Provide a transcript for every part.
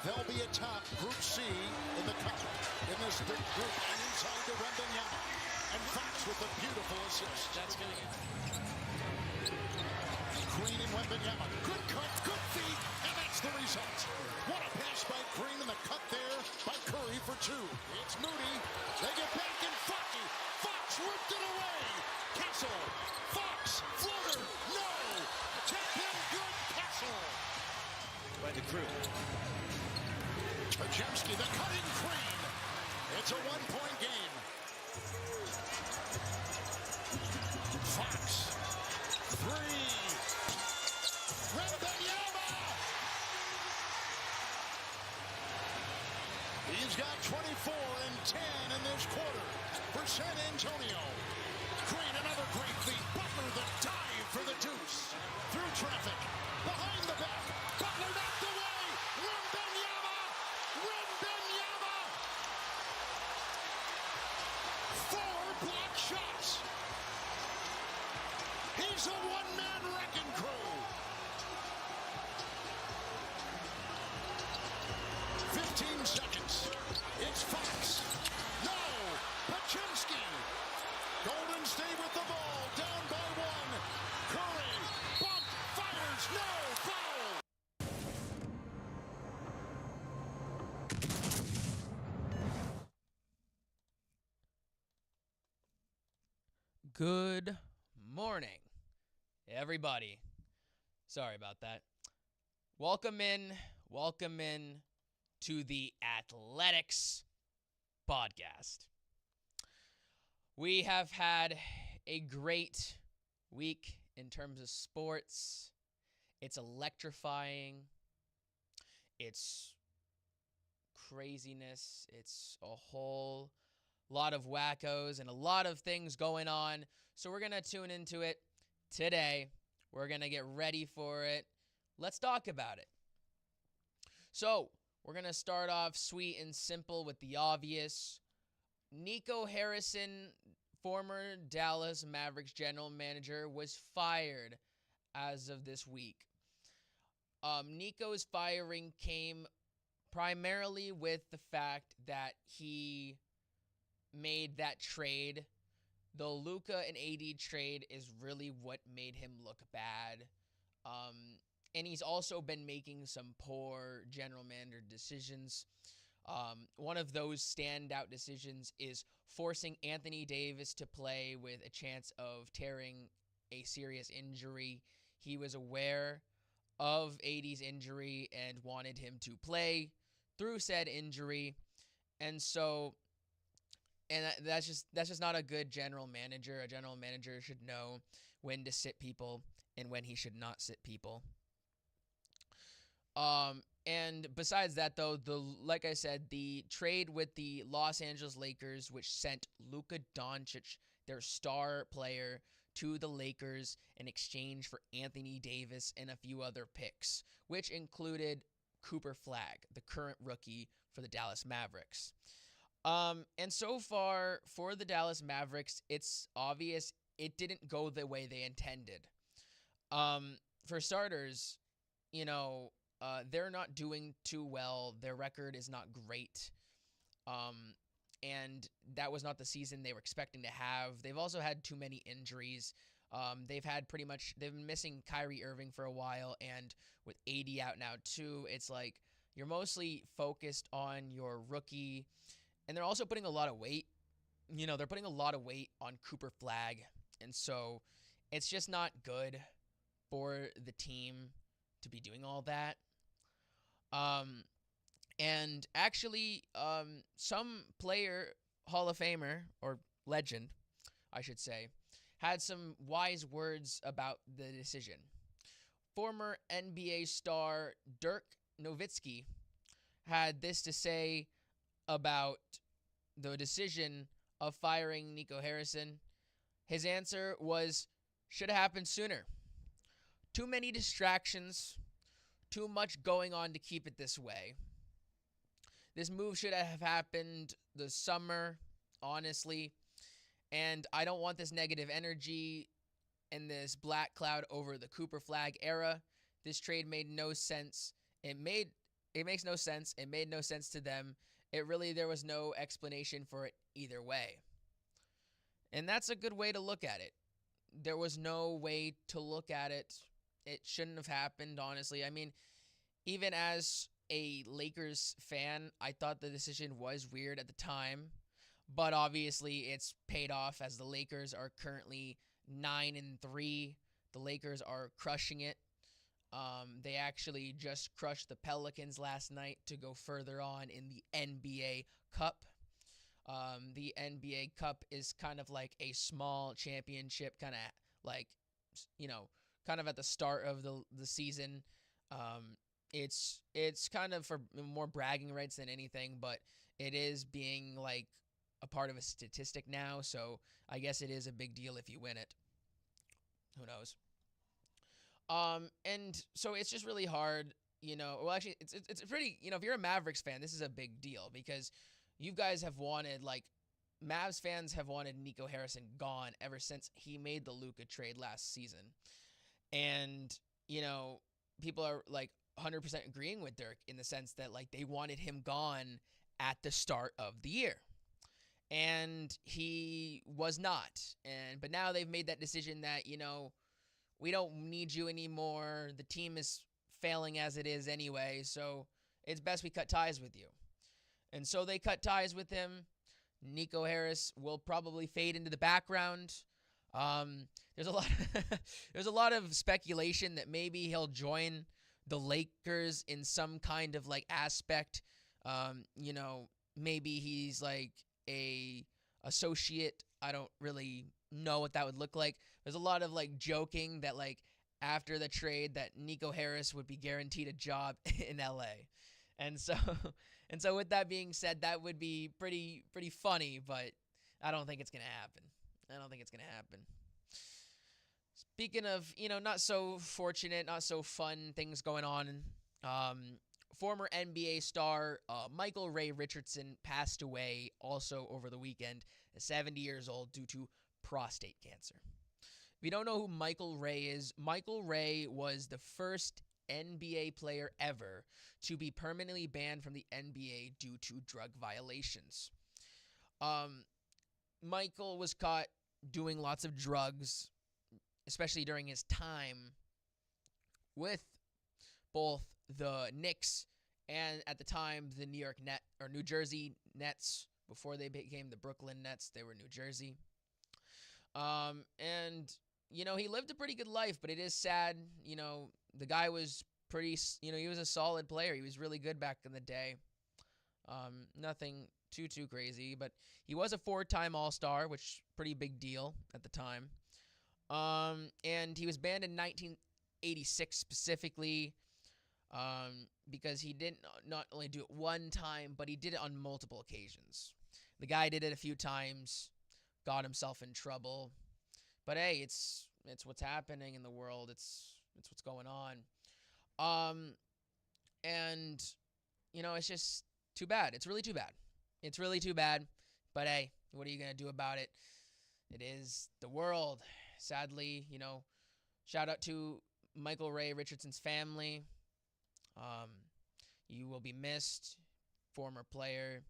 They'll be atop Group C in the cup in this big group. And inside to Wembanyama. And Fox with a beautiful assist. That's going to get Green and Wembanyama. Good cut, good feed, and that's the result. What a pass by Green, and the cut there by Curry for two. It's Moody. They get back in Foxy. Fox ripped it away. Castle. Fox. Floater. No. Tap in good. Castle. by the crew. Podziemski, the cutting Green. It's a one-point game. Fox. Three. Wembanyama. He's got 24 and 10 in this quarter for San Antonio. Green, another great feed. Butler, the dive for the deuce. Through traffic. Behind the back. Butler knocked away. Wembanyama. Wembanyama. 4 block shots. He's a one-man wrecking crew. 15 seconds. It's Fox. No. Podziemski. Golden State with the ball. Down by 1. Curry. Bump. Fires. No. Foul. Good morning, everybody. Sorry about that. Welcome in to the Athletics Podcast. We have had a great week in terms of sports. It's electrifying. It's craziness. It's a whole lot of wackos and a lot of things going on. So we're going to tune into it today. We're going to get ready for it. Let's talk about it. So we're going to start off sweet and simple with the obvious. Nico Harrison, former Dallas Mavericks general manager, was fired as of this week. Nico's firing came primarily with the fact that he made that trade. The Luka and AD trade is really what made him look bad. And he's also been making some poor general manager decisions. One of those standout decisions is forcing Anthony Davis to play with a chance of tearing a serious injury. He was aware of AD's injury and wanted him to play through said injury. And so, that's just not a good general manager. A general manager should know when to sit people and when he should not sit people. And besides that, though, like I said, the trade with the Los Angeles Lakers, which sent Luka Doncic, their star player, to the Lakers in exchange for Anthony Davis and a few other picks, which included Cooper Flagg, the current rookie for the Dallas Mavericks. And so far for the Dallas Mavericks, it's obvious it didn't go the way they intended. For starters, they're not doing too well. Their record is not great. And that was not the season they were expecting to have. They've also had too many injuries. They've been missing Kyrie Irving for a while, and with AD out now too, it's like you're mostly focused on your rookie, and they're also putting a lot of weight. They're putting a lot of weight on Cooper Flagg, and so it's just not good for the team to be doing all that. And actually, some player, Hall of Famer, or legend, I should say, had some wise words about the decision. Former NBA star Dirk Nowitzki had this to say about the decision of firing Nico Harrison. His answer was, should have happened sooner. Too many distractions, too much going on to keep it this way. This move should have happened the summer, honestly. And I don't want this negative energy and this black cloud over the Cooper Flagg era. This trade made no sense. It It makes no sense. It made no sense to them. There was no explanation for it either way. And that's a good way to look at it. There was no way to look at it. It shouldn't have happened, honestly. I mean, even as a Lakers fan, I thought the decision was weird at the time, but obviously it's paid off as the Lakers are currently 9-3. The Lakers are crushing it. They actually just crushed the Pelicans last night to go further on in the NBA Cup. The NBA Cup is kind of like a small championship, kind of like, kind of at the start of the season. It's kind of for more bragging rights than anything, but it is being like a part of a statistic now, so I guess it is a big deal if you win it. Who knows? And so it's just really hard, well, actually, it's pretty, if you're a Mavericks fan, this is a big deal because you guys have wanted, Mavs fans have wanted Nico Harrison gone ever since he made the Luka trade last season. And, people are, 100% agreeing with Dirk in the sense that, they wanted him gone at the start of the year. And he was not. But now they've made that decision that, we don't need you anymore. The team is failing as it is anyway, so it's best we cut ties with you. And so they cut ties with him. Nico Harris will probably fade into the background. There's a lot of speculation that maybe he'll join the Lakers in some kind of aspect. Maybe he's a associate. I don't really know what that would look like. There's a lot of joking that after the trade that Nico Harris would be guaranteed a job in LA. And so with that being said, that would be pretty funny, but I don't think it's going to happen. Speaking of, not so fortunate, not so fun things going on, former NBA star Michael Ray Richardson passed away also over the weekend at 70 years old due to prostate cancer. If you don't know who Michael Ray is, Michael Ray was the first NBA player ever to be permanently banned from the NBA due to drug violations. Michael was caught doing lots of drugs, especially during his time with both the Knicks and at the time the New Jersey Nets. Before they became the Brooklyn Nets, they were New Jersey. And he lived a pretty good life, but it is sad. The guy was pretty, he was a solid player. He was really good back in the day. Nothing too crazy, but he was a 4-time All-Star, which pretty big deal at the time. And he was banned in 1986 specifically, because he didn't not only do it one time, but he did it on multiple occasions. The guy did it a few times, got himself in trouble. But hey, it's what's happening in the world. It's what's going on. And it's just too bad. It's really too bad. It's really too bad. But hey, what are you gonna do about it? It is the world. Sadly, shout out to Michael Ray Richardson's family. You will be missed, former player,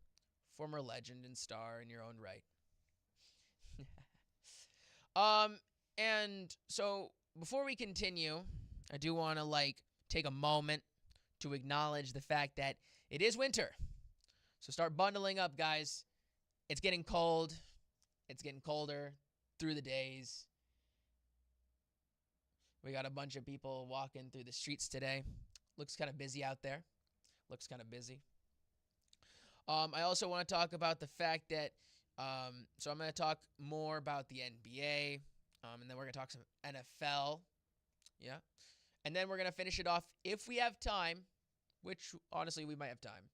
former legend and star in your own right. And so before we continue, I do want to take a moment to acknowledge the fact that it is winter. So start bundling up, guys. It's getting cold. It's getting colder through the days. We got a bunch of people walking through the streets today. Looks kind of busy out there. I also want to talk about the fact that, so I'm going to talk more about the NBA, and then we're going to talk some NFL. Yeah. And then we're going to finish it off, if we have time, which honestly we might have time.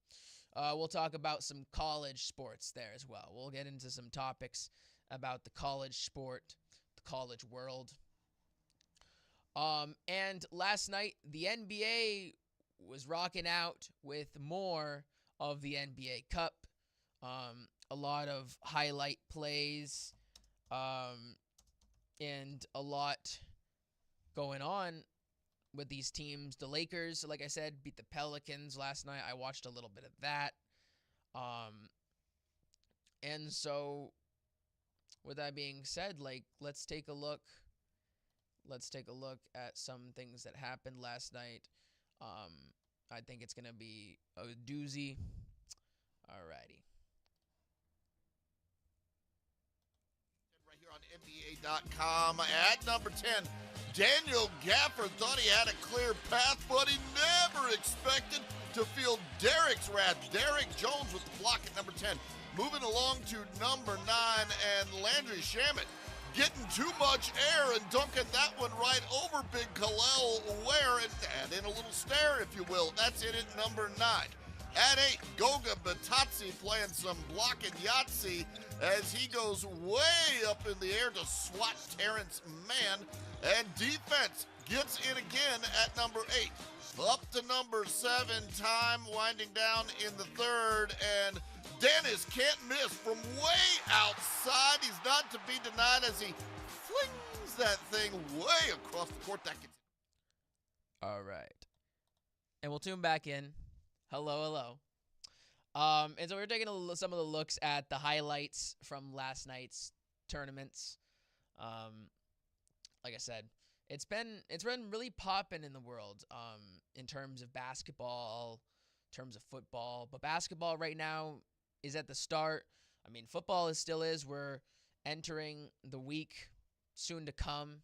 We'll talk about some college sports there as well. We'll get into some topics about the college sport, the college world. And last night, the NBA was rocking out with more of the NBA Cup. A lot of highlight plays, and a lot going on with these teams. The Lakers, like I said, beat the Pelicans last night. I watched a little bit of that. And so with that being said, like, let's take a look at some things that happened last night. I think it's going to be a doozy. Alrighty. Right here on NBA.com at number 10, Daniel Gafford thought he had a clear path, but he never expected to feel Derek's wrath. Derek Jones with the block at number 10. Moving along to number 9, and Landry Shamet getting too much air and dunking that one right over Big Khalil Ware and add in a little stare, if you will. That's it at number 9. At 8, Goga Batazzi playing some blocking Yahtzee as he goes way up in the air to swat Terrence Mann. And defense gets in again at number 8. Up to number 7, time winding down in the 3rd, and Dennis can't miss from way outside. He's not to be denied as he flings that thing way across the court. That gets. All right. And we'll tune back in. Hello. And so we're taking some of the looks at the highlights from last night's tournaments. Like I said, it's been really popping in the world in terms of basketball, in terms of football. But basketball right now is at the start. I mean, football still is. We're entering the week soon to come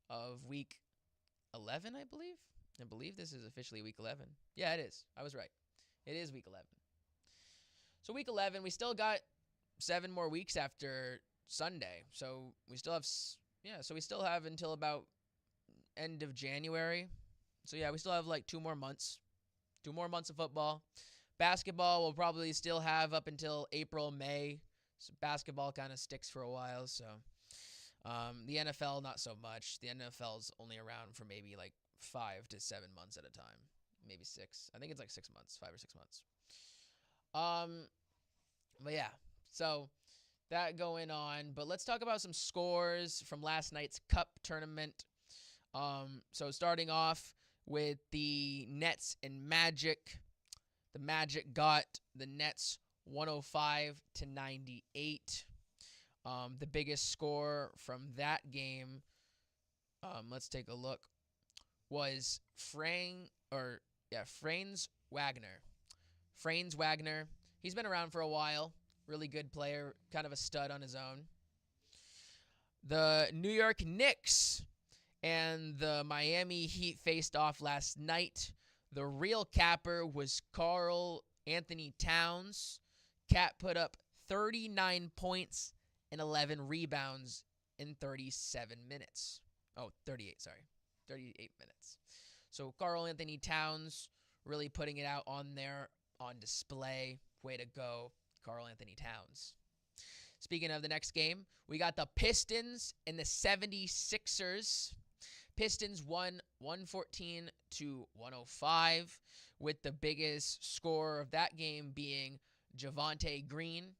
of week 11, I believe. I believe this is officially week 11. Yeah, it is. I was right. It is week 11. So week 11, we still got 7 more weeks after Sunday. So we still have until about end of January. So yeah, we still have like 2 more months. 2 more months of football. Basketball will probably still have up until April, May. So basketball kind of sticks for a while. So the NFL, not so much. The NFL's only around for maybe like 5 to 7 months at a time. Maybe 6. I think it's like 6 months, 5 or 6 months. But yeah, so that going on. But let's talk about some scores from last night's Cup tournament. So starting off with the Nets and Magic. The Magic got the Nets 105-98. The biggest score from that game, let's take a look, was Franz Wagner. Franz Wagner, he's been around for a while. Really good player, kind of a stud on his own. The New York Knicks and the Miami Heat faced off last night. The real capper was Karl Anthony Towns. Cat put up 39 points and 11 rebounds in 37 minutes. 38 minutes. So Karl Anthony Towns really putting it out on there on display. Way to go, Karl Anthony Towns. Speaking of the next game, we got the Pistons and the 76ers. Pistons won 114-105, with the biggest score of that game being Javonte Green.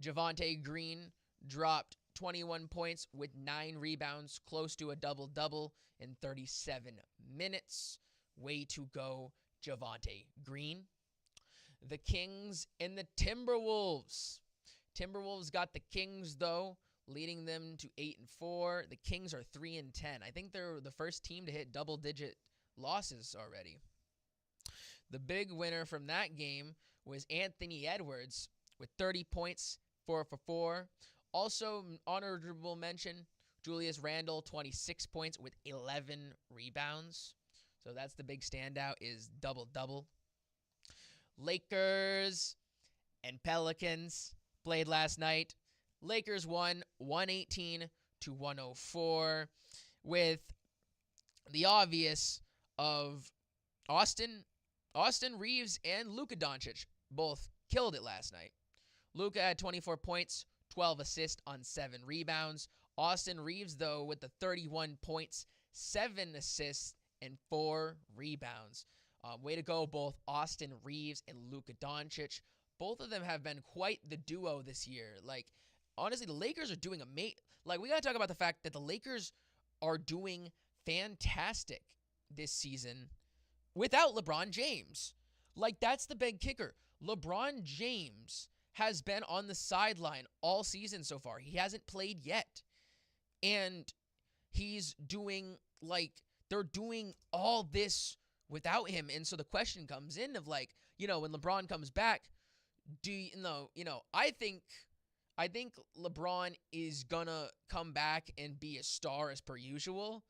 Javonte Green dropped 21 points with 9 rebounds, close to a double-double in 37 minutes. Way to go, Javonte Green. The Kings and the Timberwolves. Timberwolves got the Kings, though, leading them to 8-4. The Kings are 3-10. I think they're the first team to hit double-digit losses already. The big winner from that game was Anthony Edwards with 30 points, 4 for 4. Also, honorable mention, Julius Randle, 26 points with 11 rebounds. So that's the big standout, is double-double. Lakers and Pelicans played last night. Lakers won 118-104 with the obvious of Austin Reeves and Luka Doncic both killed it last night. Luka had 24 points, 12 assists on 7 rebounds. Austin Reeves, though, with the 31 points, 7 assists, and 4 rebounds. Way to go, both Austin Reeves and Luka Doncic. Both of them have been quite the duo this year. Like, honestly, the Lakers are doing amazing. Like, we got to talk about the fact that the Lakers are doing fantastic this season without LeBron James. Like, that's the big kicker. LeBron James has been on the sideline all season so far. He hasn't played yet. And he's doing, like, they're doing all this without him. And so the question comes in of, like, you know, when LeBron comes back, do you know, I think LeBron is gonna come back and be a star as per usual,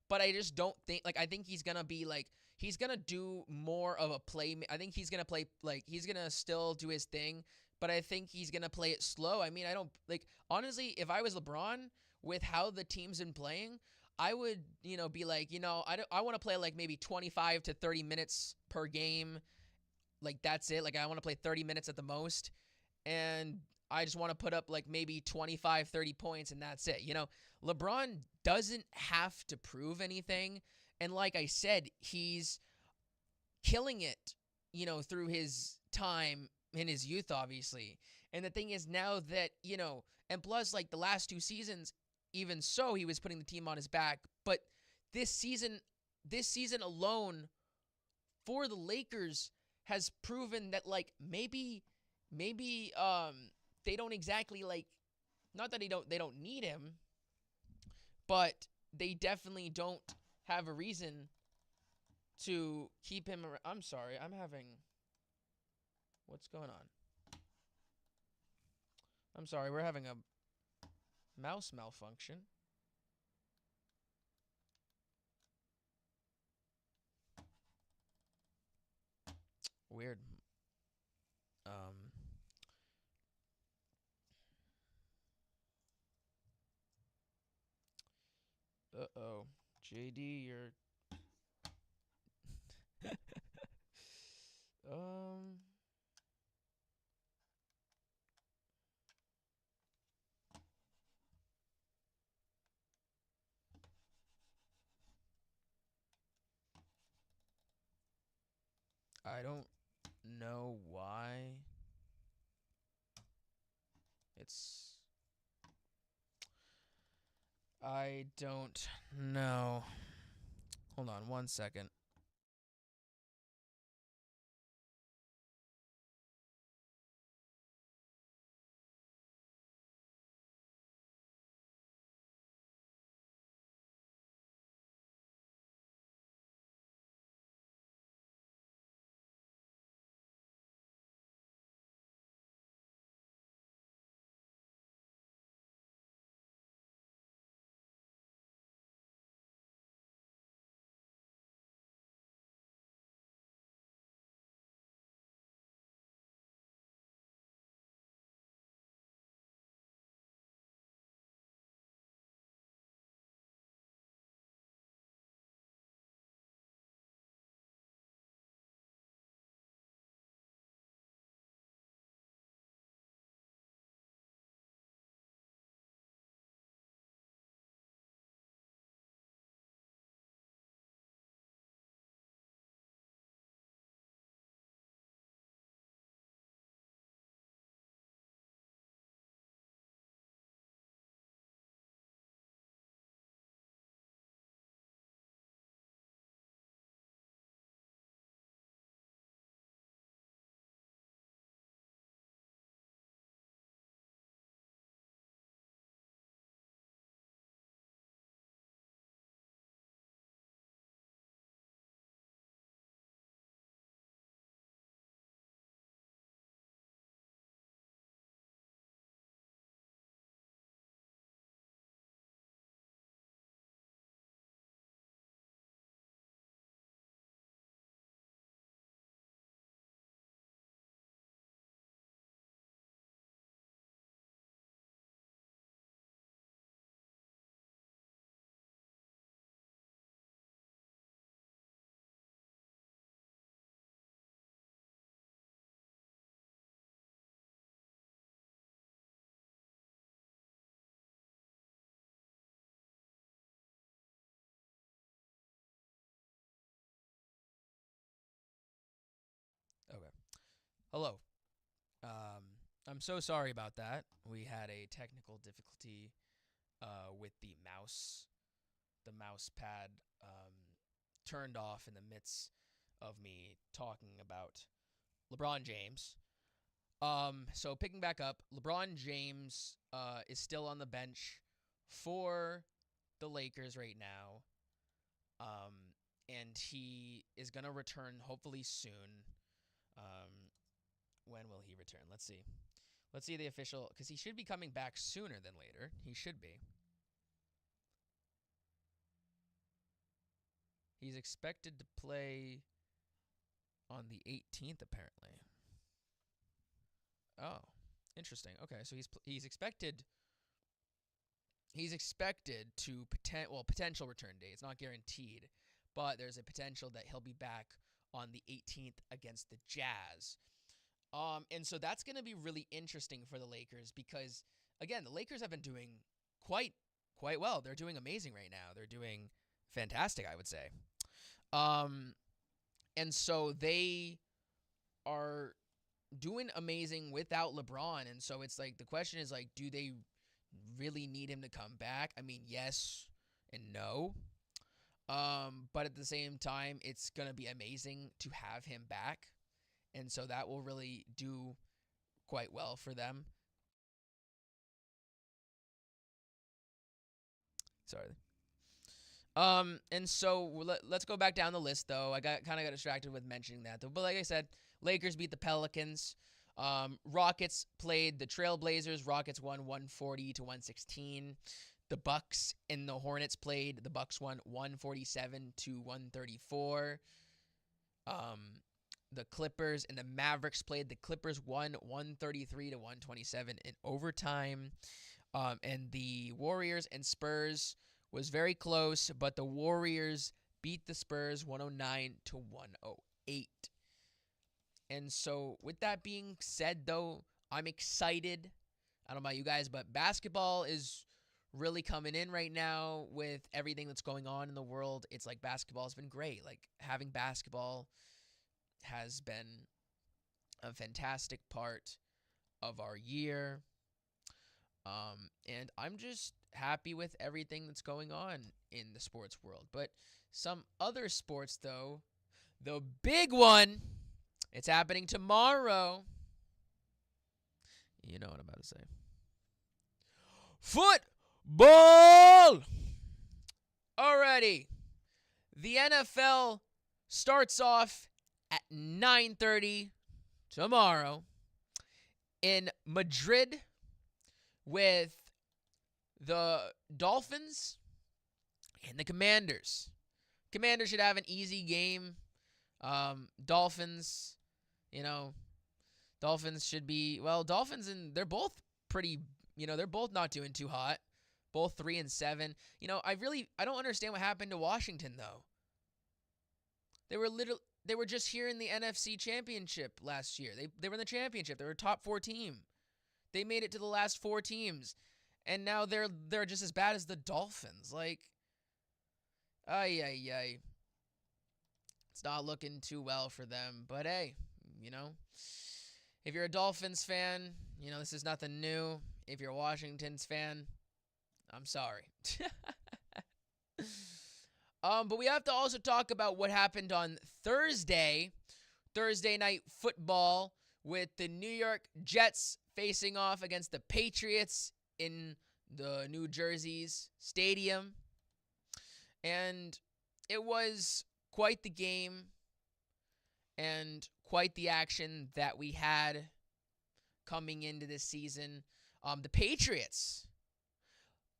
but I just don't think, like, I think he's gonna be like, he's gonna do more of a play. I think he's gonna play, like, he's gonna still do his thing, but I think he's gonna play it slow. I mean, I don't, like, honestly, if I was LeBron with how the team's been playing, I would, be like, I want to play like maybe 25 to 30 minutes per game. Like, that's it. Like, I want to play 30 minutes at the most. And I just want to put up like maybe 25, 30 points, and that's it. LeBron doesn't have to prove anything. And like I said, he's killing it, through his time in his youth, obviously. And the thing is now that, and plus, like, the last 2 seasons, even so, he was putting the team on his back. But this season alone for the Lakers has proven that, like, maybe they don't exactly, like, not that they don't need him, but they definitely don't have a reason to keep him around. I'm sorry, I'm having, what's going on? I'm sorry, we're having a mouse malfunction. Weird. Uh-oh. JD, you're I don't know why it's, I don't know. Hold on 1 second. Okay. Hello. I'm so sorry about that. We had a technical difficulty with the mouse pad turned off in the midst of me talking about LeBron James. So picking back up, LeBron James is still on the bench for the Lakers right now. And he is going to return hopefully soon. When will he return? Let's see. Let's see the official, because he should be coming back sooner than later. He should be. He's expected to play on the 18th, apparently. Oh, interesting. Okay, so he's expected to potential return date. It's not guaranteed, but there's a potential that he'll be back on the 18th against the Jazz. And so that's going to be really interesting for the Lakers because, again, the Lakers have been doing quite well. They're doing amazing right now. They're doing fantastic, I would say. And so they are doing amazing without LeBron. And so it's like the question is like, do they really need him to come back? I mean, yes and no. But at the same time, it's going to be amazing to have him back. And so that will really do quite well for them. Sorry. And so let's go back down the list, though. I got distracted with mentioning that, though. But like I said, Lakers beat the Pelicans. Rockets played the Trailblazers. Rockets won 140-116. The Bucks and the Hornets played. The Bucks won 147-134. The Clippers and the Mavericks played. The Clippers won 133-127 in overtime. And the Warriors and Spurs was very close, but the Warriors beat the Spurs 109-108. And so with that being said, though, I'm excited. I don't know about you guys, but basketball is really coming in right now with everything that's going on in the world. It's like basketball has been great. Like having basketball has been a fantastic part of our year. And I'm just happy with everything that's going on in the sports world. But some other sports, though, the big one, it's happening tomorrow. You know what I'm about to say. Football! Alrighty. The NFL starts off at 9:30 tomorrow in Madrid with the Dolphins and the Commanders. Commanders should have an easy game. Dolphins, Dolphins should be, Dolphins, and they're both pretty, they're both not doing too hot. Both 3-7. I don't understand what happened to Washington, though. They were just here in the NFC Championship last year. They were in the championship. They were a top 4 team. They made it to the last 4 teams. And now they're just as bad as the Dolphins. Like, ay. It's not looking too well for them. But hey, if you're a Dolphins fan, this is nothing new. If you're a Washington's fan, I'm sorry. But we have to also talk about what happened on Thursday Night Football, with the New York Jets facing off against the Patriots in the New Jersey's stadium. And it was quite the game and quite the action that we had coming into this season. The Patriots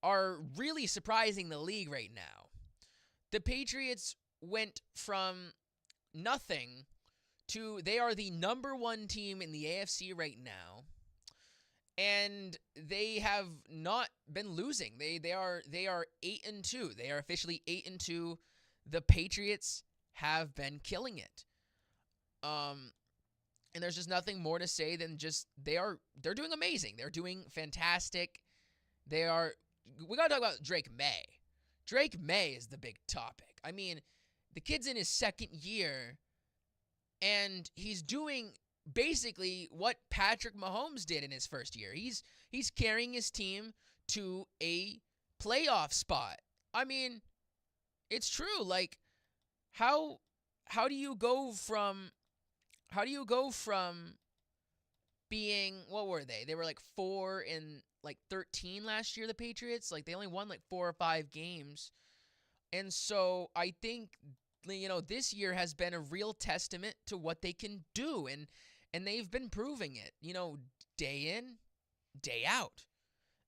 are really surprising the league right now. The Patriots went from nothing to they are the number 1 team in the AFC right now. And they have not been losing. They are 8-2. They are officially 8-2. The Patriots have been killing it. And there's just nothing more to say than just they're doing amazing. They're doing fantastic. We got to talk about Drake May. Drake May is the big topic. I mean, the kid's in his 2nd year, and he's doing basically what Patrick Mahomes did in his 1st year. He's carrying his team to a playoff spot. I mean, it's true. Like, how how do you go from being, what were they? They were like 4 and like 13 last year, the Patriots. Like they only won like 4 or 5 games. And so I think this year has been a real testament to what they can do, and they've been proving it, day in, day out.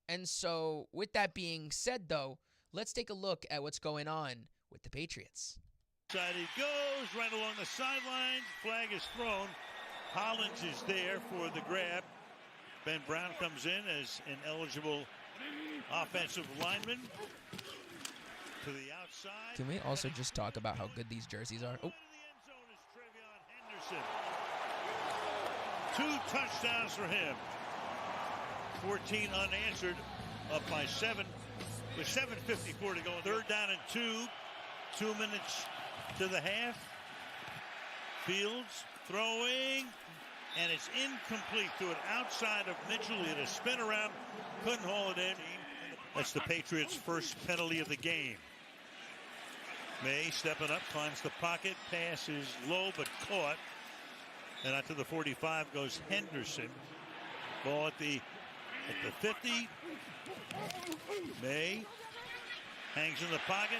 And so with that being said though, let's take a look at what's going on with the Patriots. Side he goes, right along the sidelines. Flag is thrown. Hollins is there for the grab. Ben Brown comes in as an eligible offensive lineman to the outside. Can we also just talk about how good these jerseys are? Oh. Henderson. 2 touchdowns for him. 14 unanswered, up by 7 with 7:54 to go. 3rd down and 2. 2 minutes to the half. Fields throwing, and it's incomplete to it outside of Mitchell. He had a spin around, couldn't haul it in. That's the Patriots' first penalty of the game. May stepping up, climbs the pocket, pass is low but caught. And out to the 45 goes Henderson. Ball at the 50. May hangs in the pocket,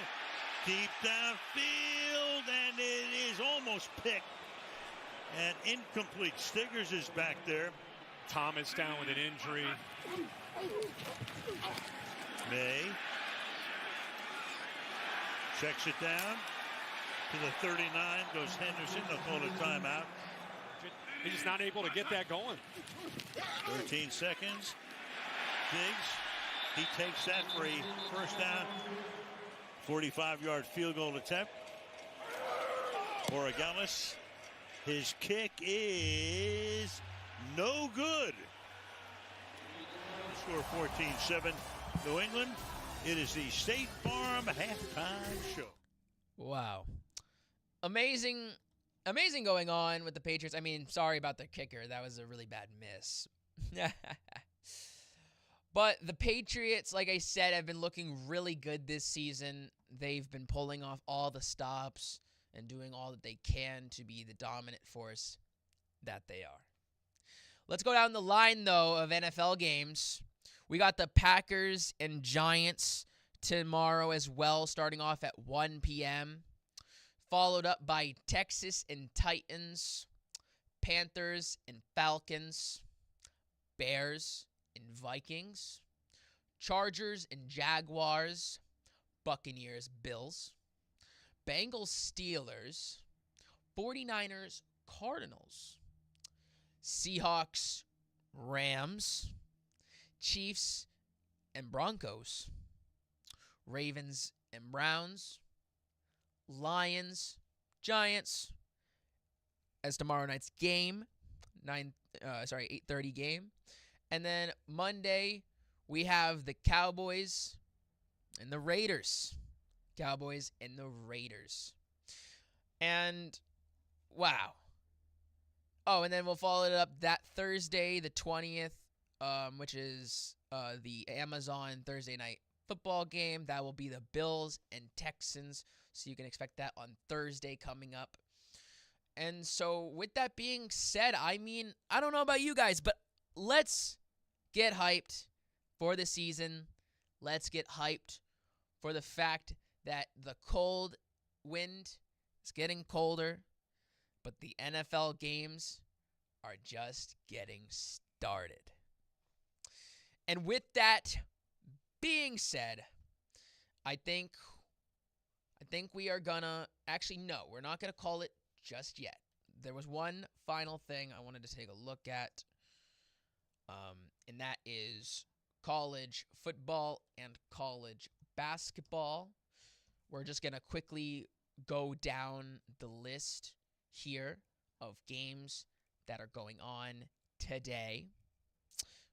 deep downfield, and it is almost picked and incomplete. Stiggers is back there. Thomas down with an injury. May checks it down to the 39, goes Henderson. They'll call a timeout. He's just not able to get that going. 13 seconds. Diggs, he takes that for a first down. 45-yard field goal attempt. Borregales, his kick is no good. Score 14-7 New England. It is the State Farm halftime show. Wow. Amazing going on with the Patriots. I mean, sorry about the kicker. That was a really bad miss. But the Patriots, like I said, have been looking really good this season. They've been pulling off all the stops and doing all that they can to be the dominant force that they are. Let's go down the line, though, of NFL games. We got the Packers and Giants tomorrow as well, starting off at 1 p.m., followed up by Texas and Titans, Panthers and Falcons, Bears and Vikings, Chargers and Jaguars, Buccaneers, Bills, Bengals, Steelers, 49ers, Cardinals, Seahawks, Rams, Chiefs and Broncos, Ravens and Browns, Lions, Giants, as tomorrow night's game, 8:30 game. And then Monday, we have the Cowboys and the Raiders. Cowboys and the Raiders. And, wow. Oh, and then we'll follow it up that Thursday, the 20th, which is the Amazon Thursday night football game. That will be the Bills and Texans. So you can expect that on Thursday coming up. And so with that being said, I mean, I don't know about you guys, but let's get hyped for the season. Let's get hyped for the fact that the cold wind is getting colder, but the NFL games are just getting started. And with that being said, I think we are gonna, actually no, we're not gonna call it just yet. There was one final thing I wanted to take a look at, and that is college football and college basketball. We're just gonna quickly go down the list here of games that are going on today.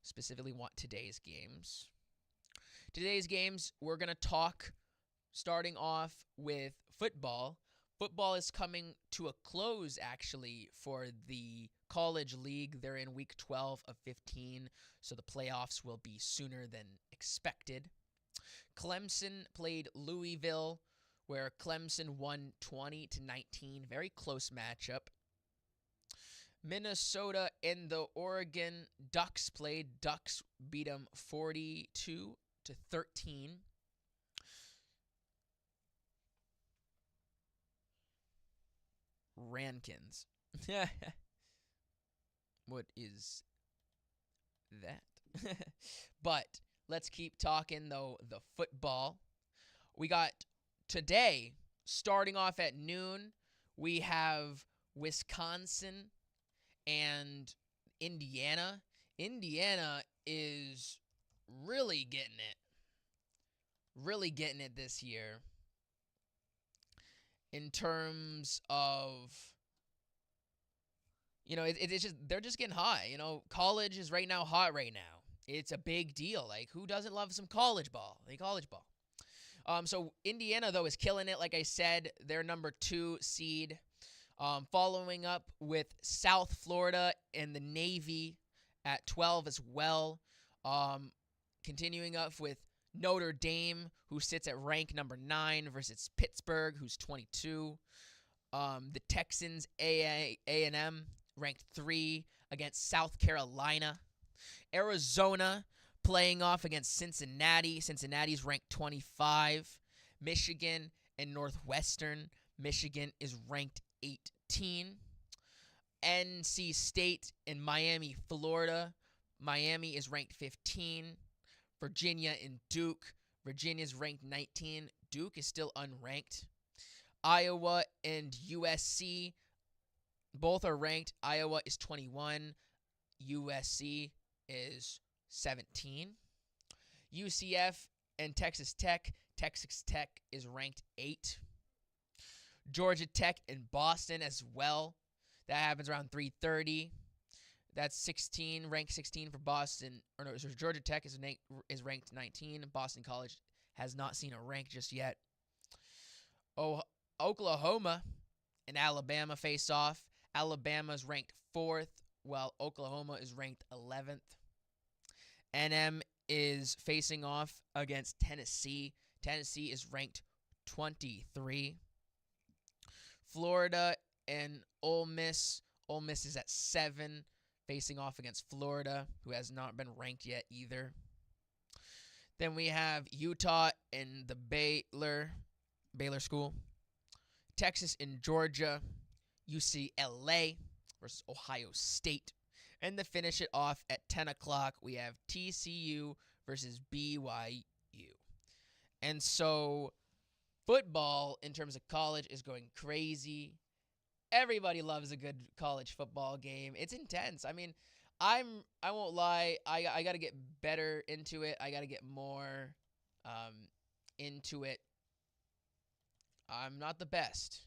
Specifically want today's games. Today's games, we're going to talk starting off with football. Football is coming to a close, actually, for the college league. They're in week 12 of 15, so the playoffs will be sooner than expected. Clemson played Louisville, where Clemson won 20-19. Very close matchup. Minnesota and the Oregon Ducks played. Ducks beat them 42-13. Rankins. What is that? But let's keep talking, though, the football. We got today, starting off at noon, we have Wisconsin and Indiana. Indiana is really getting it this year in terms of, it's just, they're just getting hot. College is right now hot right now. It's a big deal. Like, who doesn't love some college ball? So Indiana, though, is killing it. Like I said, they're number 2 seed. Following up with South Florida and the Navy at 12 as well. Continuing up with Notre Dame, who sits at rank number 9 versus Pittsburgh, who's 22. The Texans, A&M, ranked 3 against South Carolina. Arizona playing off against Cincinnati. Cincinnati's ranked 25. Michigan and Northwestern. Michigan is ranked 18. NC State and Miami, Florida. Miami is ranked 15. Virginia and Duke. Virginia's ranked 19. Duke is still unranked. Iowa and USC, both are ranked. Iowa is 21. USC is 17. UCF and Texas Tech. Texas Tech is ranked 8. Georgia Tech and Boston as well. That happens around 3:30. That's 16, ranked 16 for Boston. So Georgia Tech is ranked 19. Boston College has not seen a rank just yet. Oklahoma and Alabama face off. Alabama's ranked 4th, while Oklahoma is ranked 11th. NM is facing off against Tennessee. Tennessee is ranked 23. Florida and Ole Miss. Ole Miss is at 7, facing off against Florida, who has not been ranked yet either. Then we have Utah and the Baylor School. Texas and Georgia. UCLA versus Ohio State. And to finish it off at 10 o'clock, we have TCU versus BYU. And so football, in terms of college, is going crazy. Everybody loves a good college football game. It's intense. I mean, I won't lie. I got to get better into it. I got to get more into it. I'm not the best.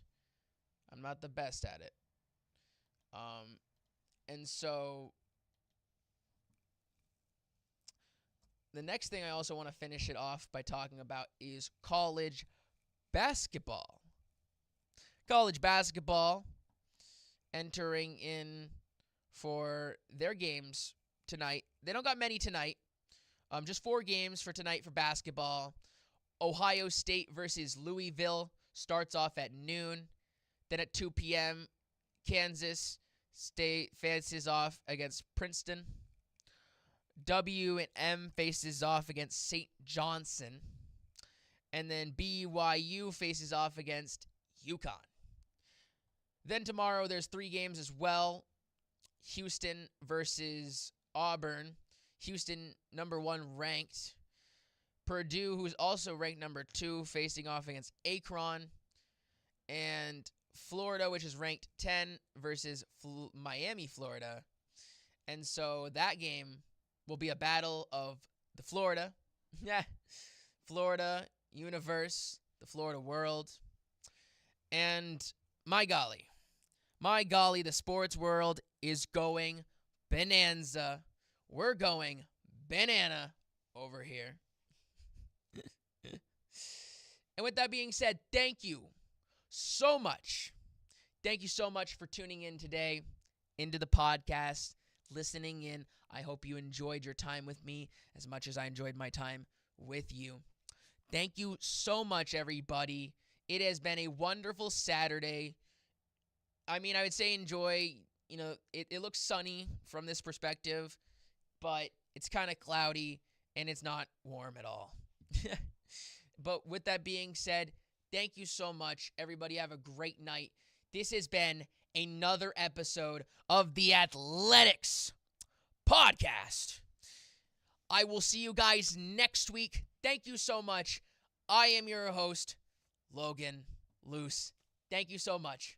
I'm not the best at it. And so the next thing I also want to finish it off by talking about is college basketball. College basketball entering in for their games tonight. They don't got many tonight. Just 4 games for tonight for basketball. Ohio State versus Louisville starts off at noon. Then at 2 p.m., Kansas State faces off against Princeton. W&M faces off against St. Johnson. And then BYU faces off against UConn. Then tomorrow there's 3 games as well. Houston versus Auburn. Houston, number 1 ranked. Purdue, who's also ranked number 2, facing off against Akron. And Florida, which is ranked 10, versus Miami, Florida. And so that game will be a battle of the Florida. Florida universe, the Florida world. And my golly, the sports world is going bonanza. We're going banana over here. And with that being said, thank you so much. Thank you so much for tuning in today into the podcast, listening in. I hope you enjoyed your time with me as much as I enjoyed my time with you. Thank you so much, everybody. It has been a wonderful Saturday. I mean, I would say enjoy. You know, it looks sunny from this perspective, but it's kind of cloudy and it's not warm at all. But with that being said, thank you so much. Everybody have a great night. This has been another episode of the Athletics Podcast. I will see you guys next week. Thank you so much. I am your host, Logan Luce. Thank you so much.